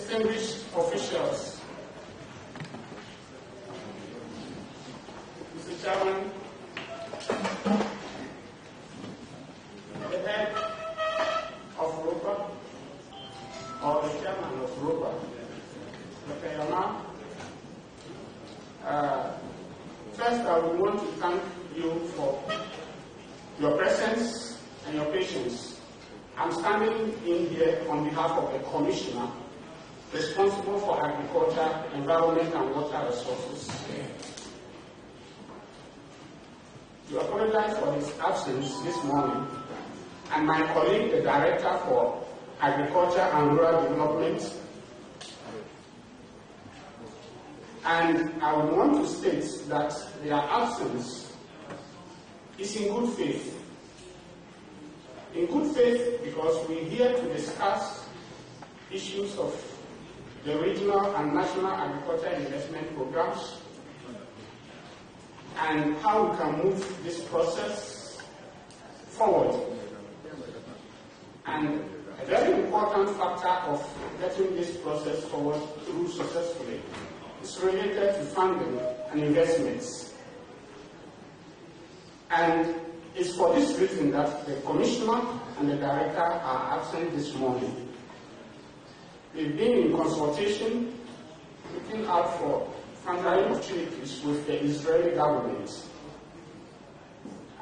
distinguished officials, Mr. Chairman, the head of ROPA, or the chairman of ROPA, Dr. Yama, first I would want to thank you for your presence and your patience. I'm standing in here on behalf of the Commissioner responsible for Agriculture, Environment and Water Resources. To apologize for his absence this morning, and my colleague, the Director for Agriculture and Rural Development. And I would want to state that their absence is in good faith. In good faith because we're here to discuss issues of the regional and national agriculture investment programs and how we can move this process forward. And a very important factor of getting this process forward through successfully is related to funding and investments. And it's for this reason that the Commissioner and the Director are absent this morning. We've been in consultation, looking out for funding opportunities with the Israeli government.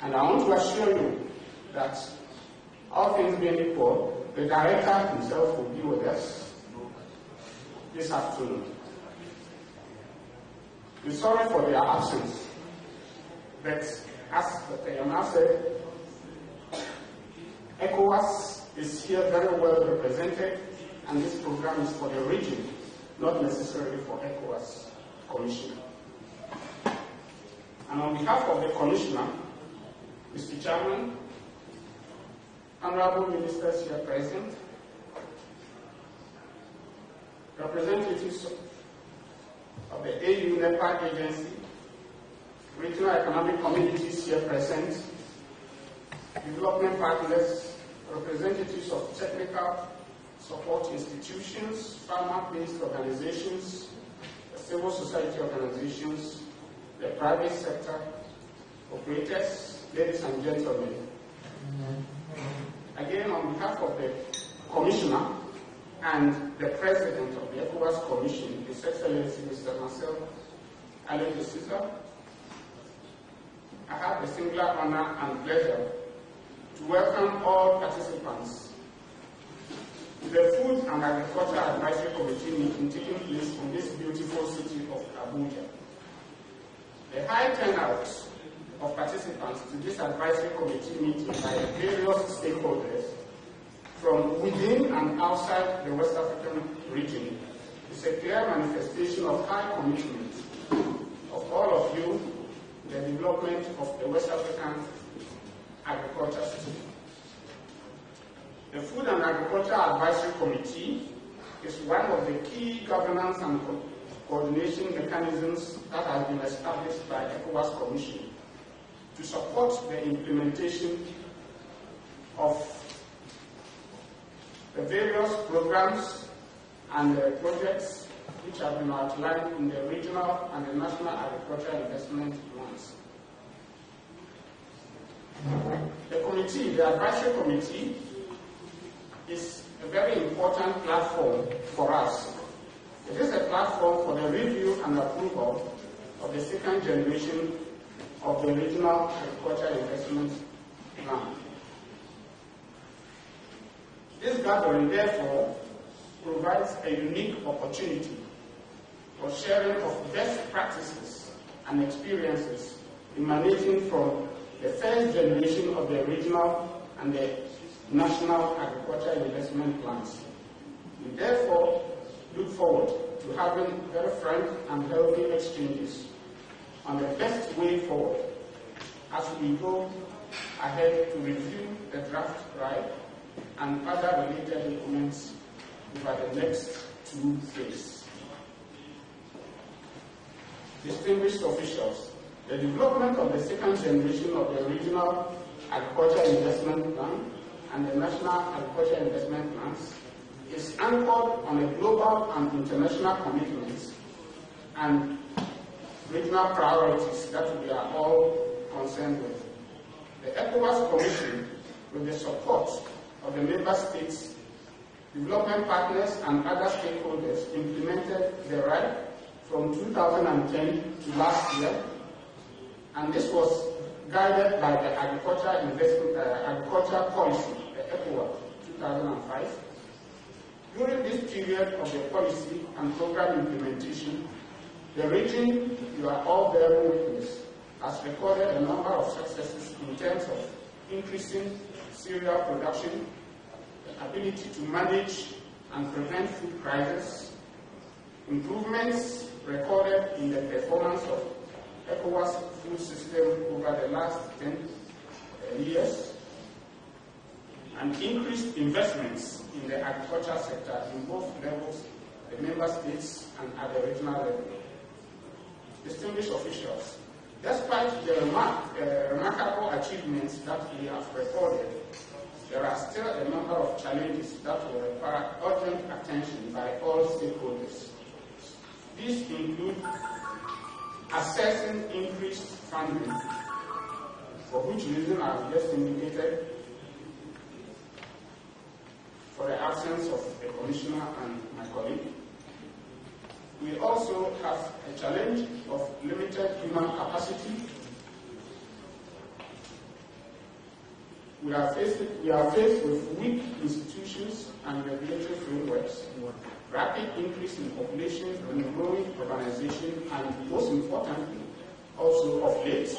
And I want to assure you that all things being equal, the Director himself will be with us this afternoon. We're sorry for their absence, but as Dr. Yama said, ECOWAS is here very well represented, and this program is for the region, not necessarily for ECOWAS Commissioner. And on behalf of the Commissioner, Mr. Chairman, Honorable Ministers here present, representatives of the AU NEPA agency, regional economic communities here present, development partners, representatives of technical support institutions, farmer-based organizations, the civil society organizations, the private sector, operators, ladies and gentlemen. Again, on behalf of the Commissioner and the President of the ECOWAS Commission, His Excellency Mr. Marcel Allocution, I have the singular honor and pleasure to welcome all participants to the Food and Agriculture Advisory Committee meeting taking place in this beautiful city of Abuja. The high turnout of participants to this advisory committee meeting by various stakeholders from within and outside the West African region is a clear manifestation of high commitment of all of you in the development of the West African agriculture system. The Food and Agriculture Advisory Committee is one of the key governance and coordination mechanisms that has been established by ECOWAS Commission to support the implementation of the various programs and the projects which have been outlined in the regional and the national agricultural investment plans. The committee, the advisory committee, is a very important platform for us. It is a platform for the review and approval of the second generation of the regional agricultural investment plan. This gathering, therefore, provides a unique opportunity for sharing of best practices and experiences emanating from the first generation of the regional and the national agricultural investment plans. We therefore look forward to having very frank and healthy exchanges on the best way forward as we go ahead to review the draft RIDE and other related documents over the next 2 days. Distinguished officials, the development of the second generation of the regional agricultural investment plan and the national agricultural investment plans is anchored on a global and international commitments and regional priorities that we are all concerned with. The ECOWAS Commission, with the support of the member states, development partners and other stakeholders, implemented the RIPE from 2010 to last year, and this was guided by the Agriculture Policy, the ECOWAS 2005. During this period of the policy and program implementation, the region you are all bearing witness has recorded a number of successes in terms of increasing cereal production, the ability to manage and prevent food crises, improvements recorded in the performance of ECOWAS food system over the last 10 years, and increased investments in the agriculture sector in both levels, the member states and at the regional level. Distinguished officials, despite the remarkable achievements that we have recorded, there are still a number of challenges that will require urgent attention by all stakeholders. These include assessing increased funding, for which reason I have just indicated, for the absence of the Commissioner and my colleague. We also have a challenge of limited human capacity. We are faced with weak institutions and regulatory frameworks, rapid increase in population and growing urbanization, and most importantly, also of late, is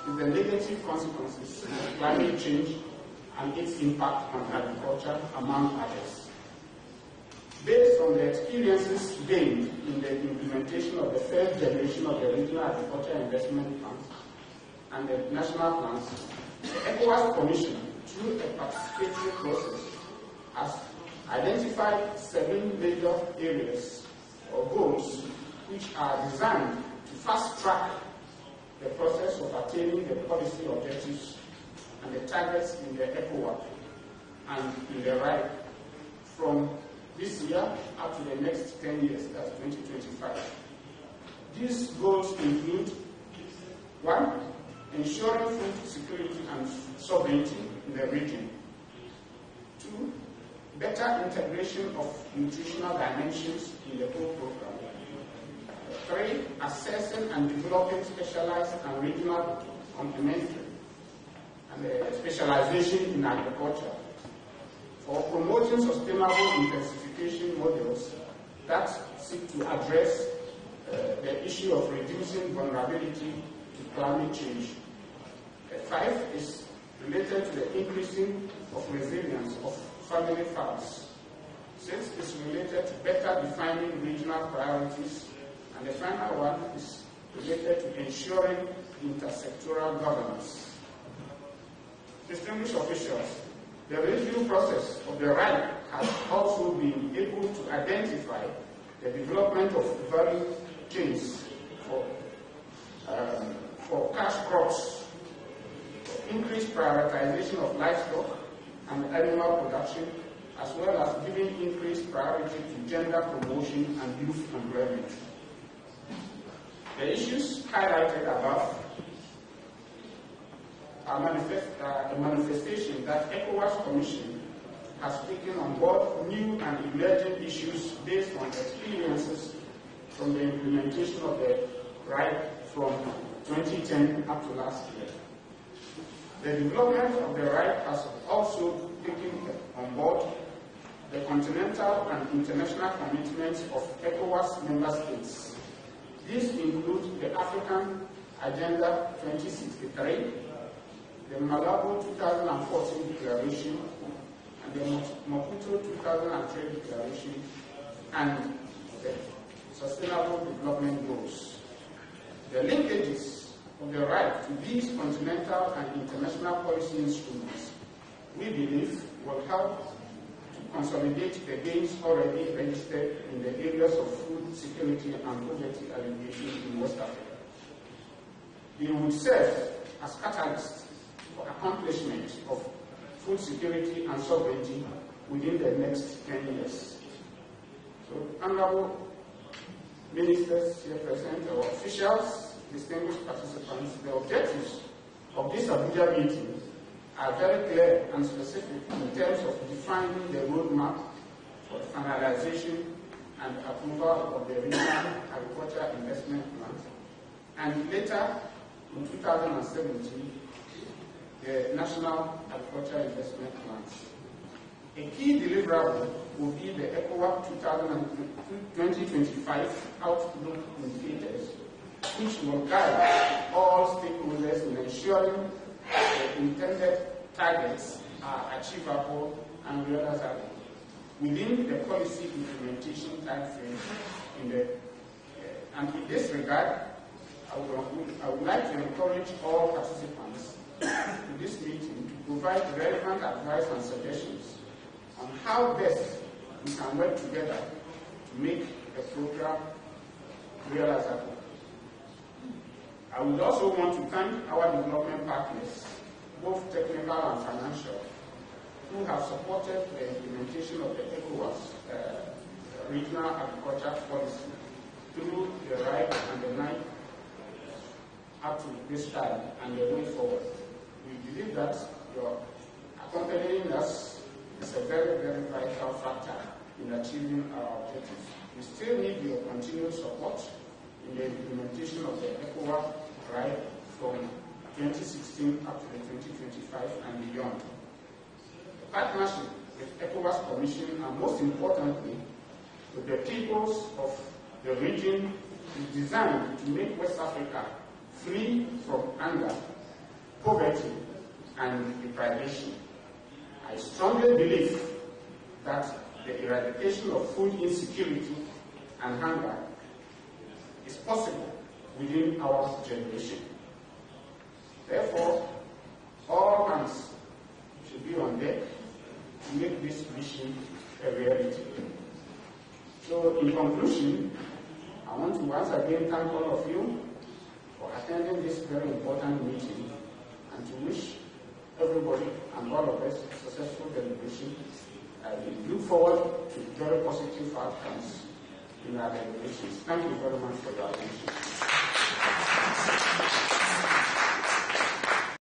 the negative consequences of climate change and its impact on agriculture, among others. Based on the experiences gained in the implementation of the first generation of the regional agriculture investment plans and the national plans, the ECOWAS Commission, through a participatory process, has identified 7 major areas or goals which are designed to fast-track the process of attaining the policy objectives and the targets in the ECOWAS and in the RIPE from this year up to the next 10 years, that's 2025. These goals include 1. Ensuring food security and sovereignty in the region. 2. Better integration of nutritional dimensions in the whole program. 3. Assessing and developing specialized and regional complementary and specialization in agriculture. 4. Promoting sustainable intensification models that seek to address the issue of reducing vulnerability to climate change. 5 is related to the increasing of resilience of family farms. 6 is related to better defining regional priorities. And the final one is related to ensuring intersectoral governance. Distinguished officials, the review process of the RIPE has also been able to identify the development of value chains for cash crops, increased prioritization of livestock and animal production, as well as giving increased priority to gender promotion and youth employment. The issues highlighted above are a manifestation that ECOWAS Commission has taken on board new and emerging issues based on experiences from the implementation of the RIPE from 2010 up to last year. The development of the RIPE has also taken on board the continental and international commitments of ECOWAS member states. These include the African Agenda 2063, the Malabo 2014 Declaration, and the Maputo 2003 Declaration, and the Sustainable Development Goals. The linkages of the RIPE to these continental and international policy instruments, we believe, will help to consolidate the gains already registered in the areas of food security and poverty alleviation in West Africa. They would serve as catalysts for accomplishment of food security and sovereignty within the next 10 years. So, honorable ministers here present, our officials, distinguished participants, the objectives of this Abuja meeting are very clear and specific in terms of defining the roadmap for the finalization and approval of the Regional Agriculture Investment Plan, and later in 2017, the National Agriculture Investment Plans. A key deliverable will be the ECOWAP 2025 Outlook indicators, which will guide all stakeholders in ensuring the intended targets are achievable and realizable within the policy implementation timeframe. And in this regard, I would like to encourage all participants in this meeting to provide relevant advice and suggestions on how best we can work together to make the program realizable. I would also want to thank our development partners, both technical and financial, who have supported the implementation of the ECOWAS regional agriculture policy through the right and the night up to this time and the way forward. We believe that your accompanying us is a very, very vital factor in achieving our objectives. We still need your continued support in the implementation of the ECOWAS right from 2016 up to the 2025 and beyond. The partnership with ECOWAS Commission and most importantly with the peoples of the region is designed to make West Africa free from hunger, poverty, and deprivation. I strongly believe that the eradication of food insecurity and hunger is possible within our generation. Therefore, all hands should be on deck to make this vision a reality. So, in conclusion, I want to once again thank all of you for attending this very important meeting and to wish everybody and all of us a successful deliberation. I look forward to very positive outcomes in our deliberations. Thank you very much for your attention.